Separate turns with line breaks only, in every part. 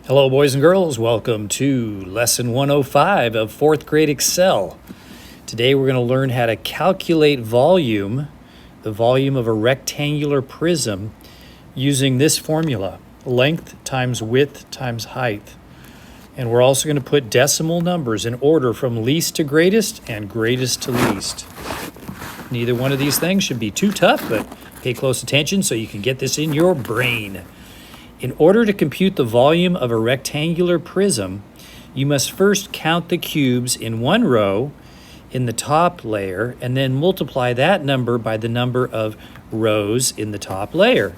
Hello, boys and girls. Welcome to Lesson 105 of 4th grade Excel. Today we're going to learn how to calculate volume, the volume of a rectangular prism, using this formula, length times width times height. And we're also going to put decimal numbers in order from least to greatest and greatest to least. Neither one of these things should be too tough, but pay close attention so you can get this in your brain. In order to compute the volume of a rectangular prism, you must first count the cubes in one row in the top layer and then multiply that number by the number of rows in the top layer.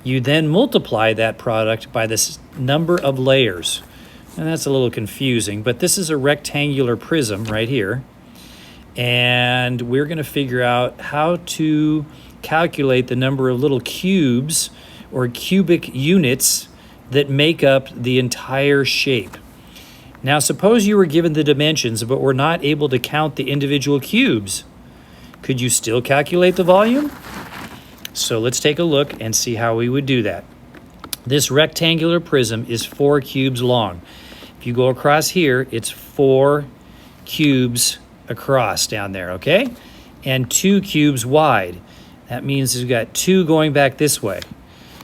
You then multiply that product by the number of layers. And that's a little confusing, but this is a rectangular prism right here. And we're going to figure out how to calculate the number of little cubes or cubic units that make up the entire shape. Now, suppose you were given the dimensions, but were not able to count the individual cubes. Could you still calculate the volume? So let's take a look and see how we would do that. This rectangular prism is 4 cubes long. If you go across here, it's 4 cubes across down there, okay? And 2 cubes wide. That means we've got 2 going back this way.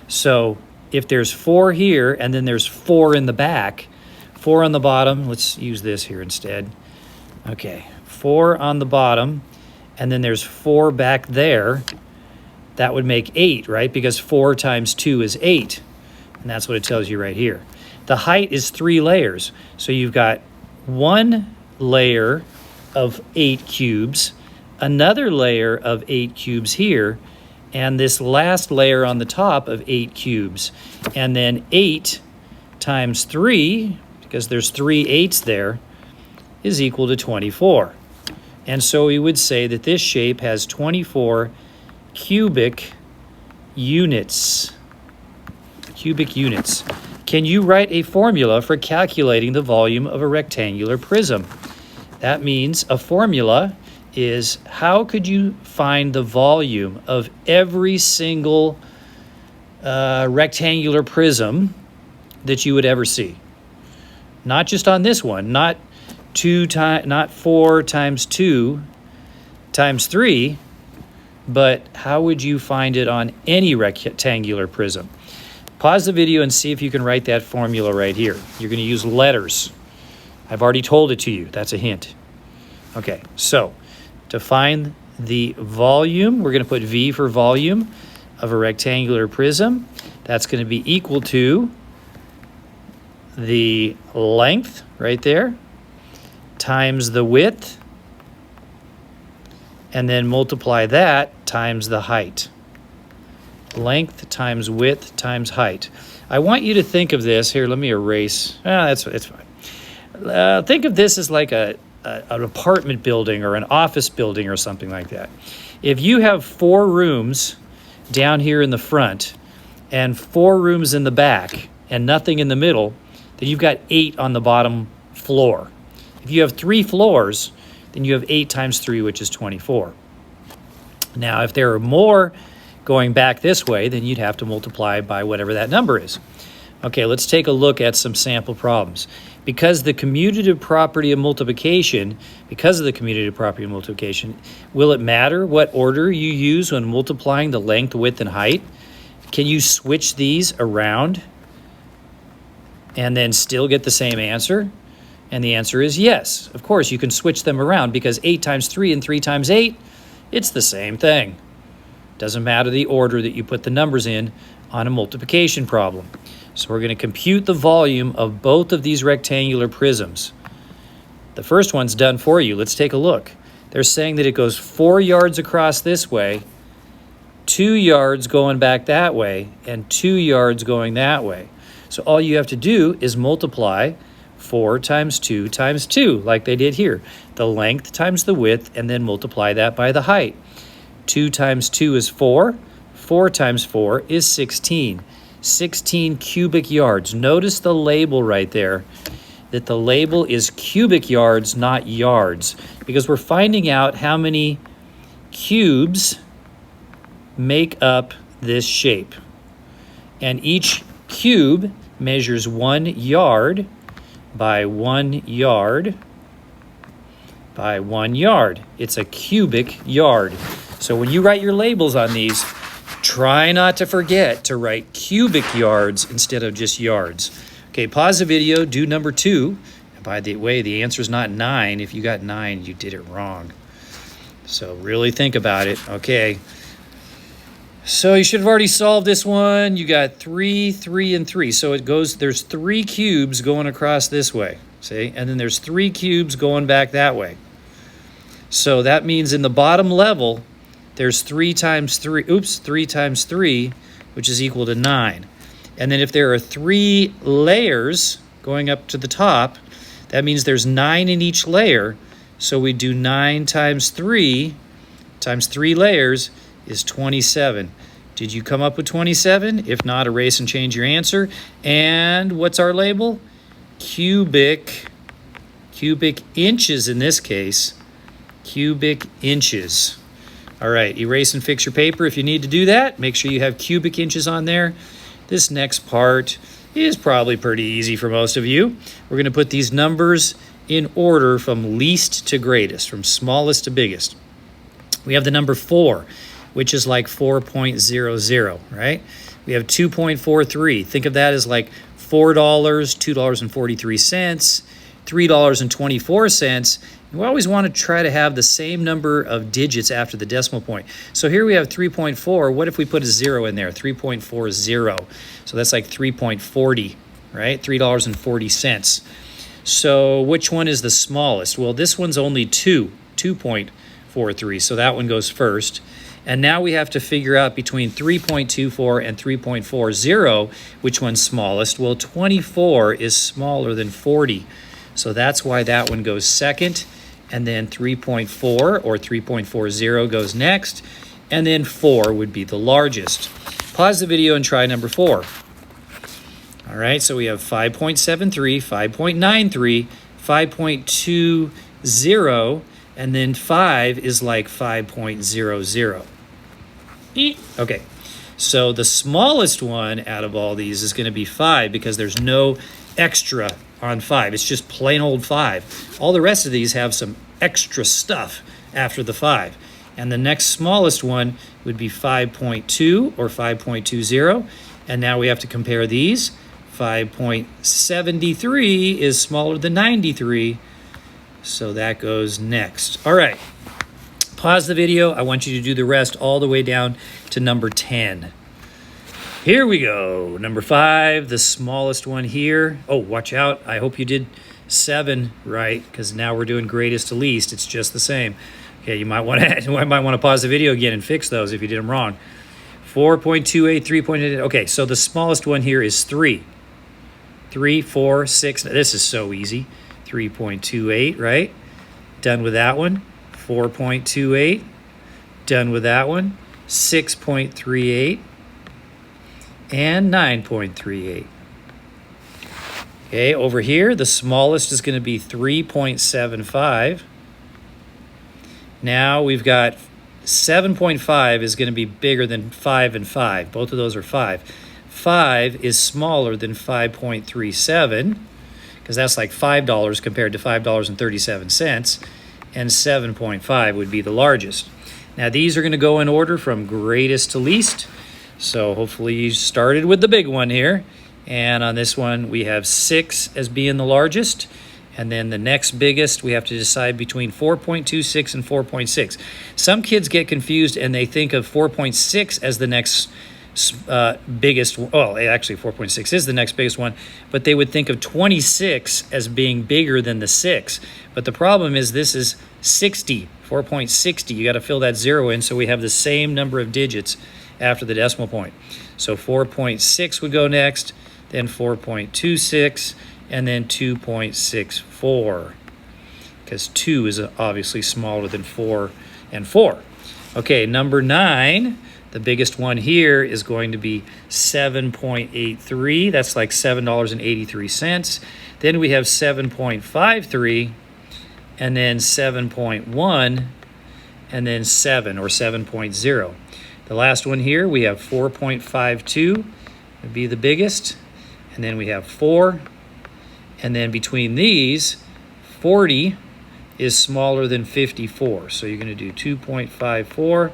So if there's 4 here and then there's 4 in the back, 4 on the bottom, let's use this here instead. Okay, 4 on the bottom, and then there's 4 back there. That would make 8, right? Because 4 times 2 is 8. And that's what it tells you right here. The height is 3 layers. So you've got 1 layer of 8 cubes, another layer of 8 cubes here, and this last layer on the top of 8 cubes. And then 8 times 3, because there's 3 8s there, is equal to 24. And so we would say that this shape has 24 cubic units. Cubic units. Can you write a formula for calculating the volume of a rectangular prism? That means a formula is how could you find the volume of every single rectangular prism that you would ever see? Not just on this one, not 4 times 2 times 3, but how would you find it on any rectangular prism? Pause the video and see if you can write that formula right here. You're going to use letters. I've already told it to you. That's a hint. Okay, so to find the volume, we're going to put V for volume of a rectangular prism. That's going to be equal to the length right there times the width, and then multiply that times the height. Length times width times height. I want you to think of this. Here, let me erase. It's fine. Think of this as like an apartment building or an office building or something like that. If you have 4 rooms down here in the front and 4 rooms in the back and nothing in the middle, then you've got 8 on the bottom floor. If you have 3 floors, then you have 8 times 3, which is 24. Now, if there are more going back this way, then you'd have to multiply by whatever that number is. Okay, let's take a look at some sample problems. Because of the commutative property of multiplication, will it matter what order you use when multiplying the length, width, and height? Can you switch these around and then still get the same answer? And the answer is yes. Of course, you can switch them around because 8 times 3 and 3 times 8, it's the same thing. Doesn't matter the order that you put the numbers in on a multiplication problem. So we're going to compute the volume of both of these rectangular prisms. The first one's done for you. Let's take a look. They're saying that it goes 4 yards across this way, 2 yards going back that way, and 2 yards going that way. So all you have to do is multiply 4 times 2 times 2, like they did here. The length times the width, and then multiply that by the height. 2 times 2 is 4. 4 times 4 is 16. 16 cubic yards. Notice the label right there, that the label is cubic yards, not yards, because we're finding out how many cubes make up this shape. And each cube measures 1 yard by 1 yard by 1 yard. It's a cubic yard. So when you write your labels on these, try not to forget to write cubic yards instead of just yards. Okay, pause the video, do number 2. And by the way, the answer is not 9. If you got 9, you did it wrong. So really think about it. Okay. So you should have already solved this one. You got 3, 3, and 3. So it goes, there's 3 cubes going across this way. See? And then there's 3 cubes going back that way. So that means in the bottom level, there's 3 times 3, 3 times 3, which is equal to 9. And then if there are 3 layers going up to the top, that means there's 9 in each layer. So we do 9 times 3 layers is 27. Did you come up with 27? If not, erase and change your answer. And what's our label? Cubic inches in this case. Cubic inches. All right, erase and fix your paper if you need to do that. Make sure you have cubic inches on there. This next part is probably pretty easy for most of you. We're going to put these numbers in order from least to greatest, from smallest to biggest. We have the number 4, which is like 4.00, right? We have 2.43. Think of that as like $4, $2.43, $3.24. We always want to try to have the same number of digits after the decimal point. So here we have 3.4. What if we put a 0 in there? 3.40. So that's like 3.40, right? $3.40. So which one is the smallest? Well, this one's only 2.43. So that one goes first. And now we have to figure out between 3.24 and 3.40, which one's smallest. Well, 24 is smaller than 40. So that's why that one goes second. And then 3.4 or 3.40 goes next. And then 4 would be the largest. Pause the video and try number 4. All right, so we have 5.73, 5.93, 5.20, and then 5 is like 5.00. Okay, so the smallest one out of all these is going to be 5 because there's no extra on 5. It's just plain old 5. All the rest of these have some extra stuff after the 5. And the next smallest one would be 5.2 or 5.20. And now we have to compare these. 5.73 is smaller than 93. So that goes next. All right. Pause the video. I want you to do the rest all the way down to number 10. Here we go. Number 5, the smallest one here. Oh, watch out. I hope you did 7 right, because now we're doing greatest to least. It's just the same. Okay, you might want to pause the video again and fix those if you did them wrong. 4.28, 3.8. Okay, so the smallest one here is 3. 3, 4, 6. This is so easy. 3.28, right? Done with that one. 4.28. Done with that one. 6.38. And 9.38. Okay, over here, the smallest is going to be 3.75. Now we've got 7.5 is going to be bigger than 5 and 5. Both of those are 5. 5 is smaller than 5.37 because that's like $5 compared to $5.37. And 7.5 would be the largest. Now these are going to go in order from greatest to least. So hopefully you started with the big one here. And on this one, we have 6 as being the largest. And then the next biggest, we have to decide between 4.26 and 4.6. Some kids get confused and they think of 4.6 as the next biggest. Well, actually 4.6 is the next biggest one. But they would think of 26 as being bigger than the 6. But the problem is this is 60, 4.60. You got to fill that 0 in so we have the same number of digits after the decimal point. So 4.6 would go next, then 4.26, and then 2.64, because 2 is obviously smaller than 4 and 4. Okay, number 9, the biggest one here is going to be 7.83. That's like $7.83. Then we have 7.53, and then 7.1, and then 7 or 7.0. The last one here, we have 4.52 would be the biggest. and then we have 4, and then between these, 40 is smaller than 54. So you're going to do 2.54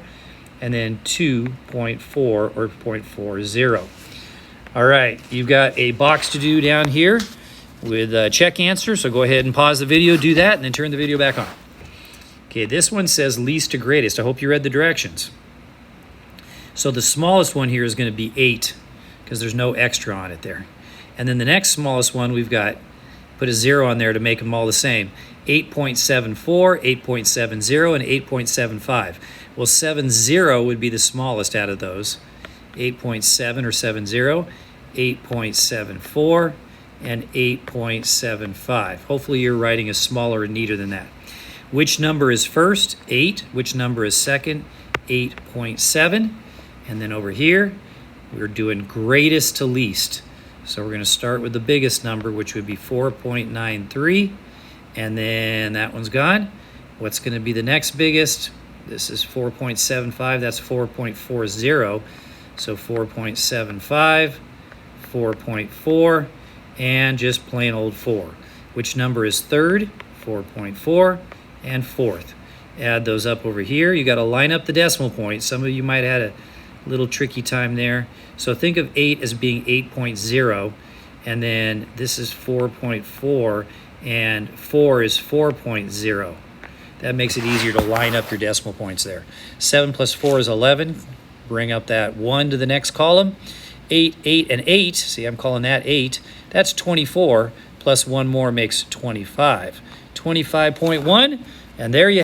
and then 2.4 or 0.40. All right, you've got a box to do down here with a check answer. So go ahead and pause the video, do that, and then turn the video back on. Okay, this one says least to greatest. I hope you read the directions. So the smallest one here is going to be 8 because there's no extra on it there. And then the next smallest one, we've got, put a 0 on there to make them all the same. 8.74, 8.70, and 8.75. Well, 70 would be the smallest out of those. 8.7 or 70, 8.74, and 8.75. Hopefully you're writing a smaller and neater than that. Which number is first? 8. Which number is second? 8.7. And then over here, we're doing greatest to least. So we're going to start with the biggest number, which would be 4.93. And then that one's gone. What's going to be the next biggest? This is 4.75. That's 4.40. So 4.75, 4.4, and just plain old 4. Which number is third? 4.4, and fourth. Add those up over here. You got to line up the decimal points. Some of you might have had a little tricky time there. So think of 8 as being 8.0, and then this is 4.4, and 4 is 4.0. That makes it easier to line up your decimal points there. 7 plus 4 is 11. Bring up that 1 to the next column. 8, 8, and 8. See, I'm calling that 8. That's 24, plus 1 more makes 25. 25.1, and there you